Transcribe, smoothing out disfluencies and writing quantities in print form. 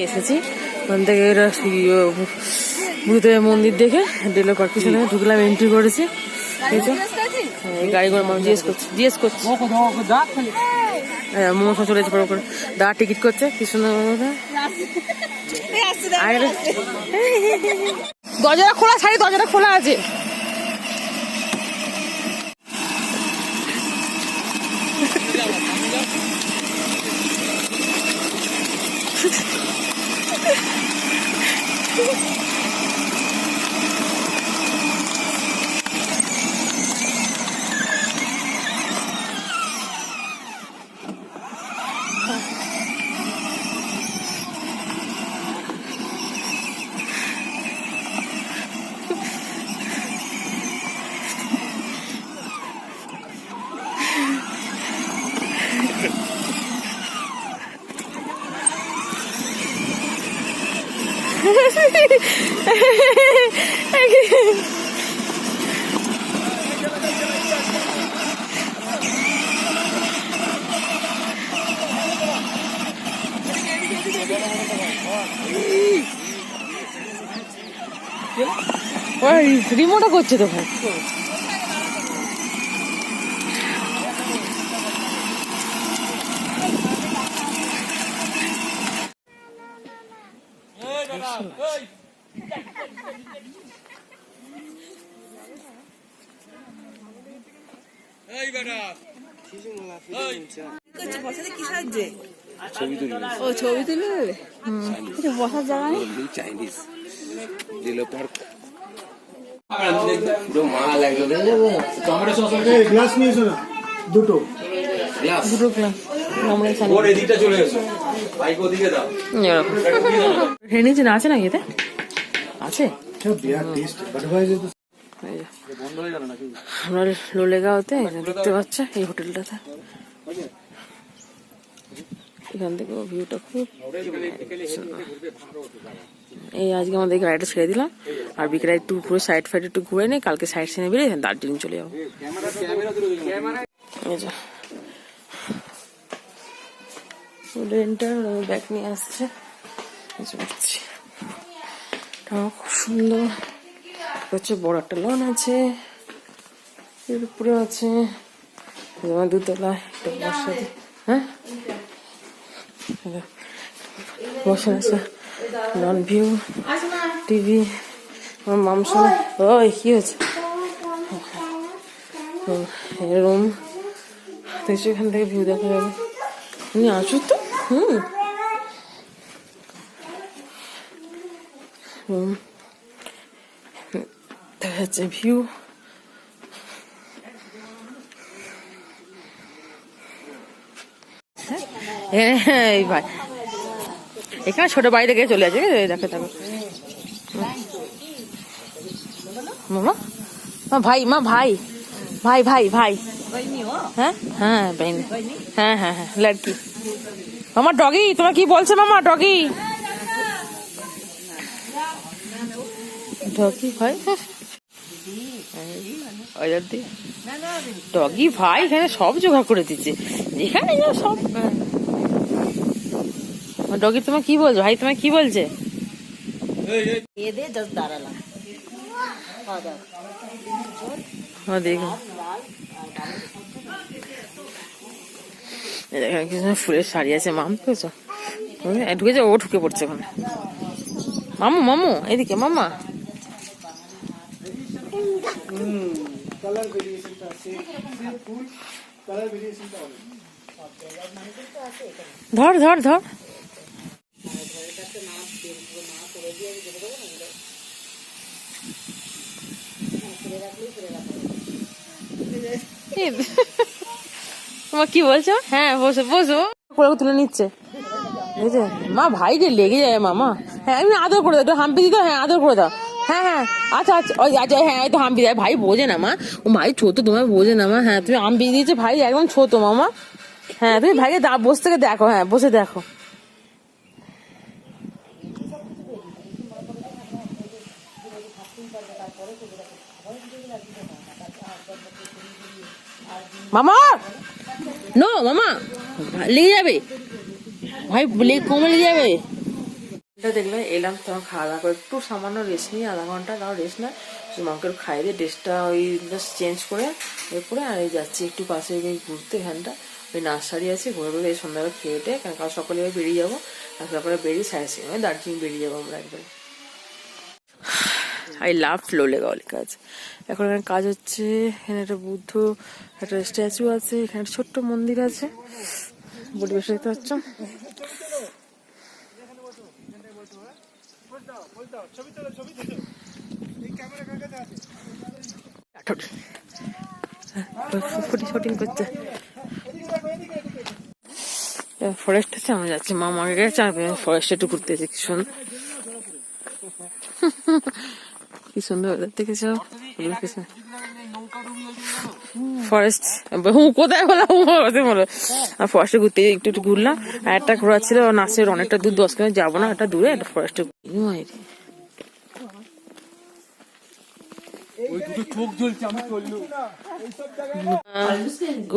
এসেছি ওখান থেকে ভূতের মন্দির দেখে ডেলোপার পিছনে ঢুকলাম, এন্ট্রি করেছি। গাড়ি করে মানুষ জিজ্ঞেস করছে মোমো চলে যাচ্ছে করে দা টিকিট করছে কি সুন্দর। দরজাটা খোলা, ছাড়ি দরজাটা খোলা আছে। রিমোটও করছে তো ভাই। ছবি তুলবে, বসার জায়গা নেই। চাইনিজ ডিলো পার্ক পুরো মাল একদম। গ্লাস নিয়ে এসো না, দুটো গ্লাস ক্লাস ওর এদিকটা চলে এসো, বাইক ওদিকে দাও। নিচে না আছে না এতে আছে। আমরা লোলেগাঁওতে দেখতে পাচ্ছ এই হোটেলটাতে, এখান থেকে ভিউটা খুব। এই আজকে আমাদের গাড়িটা ছেড়ে দিলাম, আর বিকেলে একটু পুরো সাইড ফাইড একটু ঘুরে নেই, কালকে সাইড সিনে বেরিয়ে দার্জিলিং চলে যাবো। ব্যাগ নিয়ে আসছে, খুব সুন্দর হচ্ছে। বড় একটা লন আছে, এর উপরে আছে দুতলা একটা বসা। হ্যাঁ বসে আছে, লন ভিউ, টিভি, আমার মাংস। ওই কি হয়েছে রুম দেখছি, এখান থেকে ভিউ দেখা যাবে। উনি আসুন তো। রুম দেখা যাচ্ছে ভিউ। এই ভাই এখানে ছোট বাড়ি থেকে চলে আসে, দেখে থাকো মামা। ভাই মা ভাই ভাই ভাই ভাই হ্যাঁ হ্যাঁ বাইনি হ্যাঁ হ্যাঁ হ্যাঁ লড়কি। মামা ডগি তোমার কি বলছে? মামা ডগি ডগি ভাই ডগি ভাই এখানে সব জোগাড় করে দিচ্ছে, এখানে সব। ডগি তোমার কি বলছো ভাই? তোমার কি বলছে? দেখো ফুলের শাড়ি আছে। মাম ঢুকেছো, ঢুকেছে, ও ঢুকে পড়ছে ওখানে। মামু মামু এদিকে মামা। ধর ধর ধর। তোমার কি বলছো? হ্যাঁ বসো বসো, তুলে নিচ্ছে মা। ভাইকে লেগে যায় মামা। হ্যাঁ আমি আদর করে দাও, একটু হাম্পি দিতে। হ্যাঁ আদর করে দাও। হ্যাঁ হ্যাঁ আচ্ছা আচ্ছা ওই আচ্ছা হ্যাঁ তো হাম্পি দেয়। ভাই বোঝে না মা, ও ভাই ছোট, তোমার বোঝে না মা। হ্যাঁ তুমি হাম্পি দিয়েছো, ভাই একদম ছোট মামা। হ্যাঁ তুমি ভাইকে বসে থেকে দেখো, হ্যাঁ বসে দেখো। মামা নো মামা লেগে যাবে। ভাই লেগ কমে যাবে। এটা দেখলে এলাম, তখন খাওয়া দাওয়া করে একটু সামান্য রেস্ট নিয়ে, আধা ঘন্টা তাও রেস্ট না, মাকে খাইয়ে দিয়ে ড্রেসটা ওই জাস্ট চেঞ্জ করে এরপরে আর এই যাচ্ছি একটু পাশে ওই ঘুরতে। এখানটা ওই নার্সারি আছে, ঘুরে ঘুরে এই সন্ধ্যাবেলা খেয়ে উঠে, কারণ কাল সকালে বেরিয়ে যাবো, আর তারপরে বেরিয়ে সাইসিং মানে দার্জিলিং বেরিয়ে যাবো আমরা একবারে। আই লাভ ফ্লোলে গাওয়ালি কাজ। এখন এখানে কাজ হচ্ছে, এখানে একটা বুদ্ধ একটা স্ট্যাচু আছে, এখানে একটা ছোট্ট মন্দির আছে, পরিবেশ দেখতে পাচ্ছ। শুটিং করছে, ফরেস্ট আছে, আমরা যাচ্ছি, মা মাকে গেছে, ফরেস্ট একটু ঘুরতে যাচ্ছি। কি সুন্দর, কি সুন্দর দেখেছ ফরেস্ট। কোথায় বলো, ফরেস্টে ঘুরতে একটু একটু ঘুরলাম। আর একটা ঘোরা ছিল নাচের অনেকটা দূর, 10 কিলোমিটার যাবো না, একটা দূরে একটা ফরেস্টে। ওই দুটো চোখ জ্বলছে, আমি চললু। গুড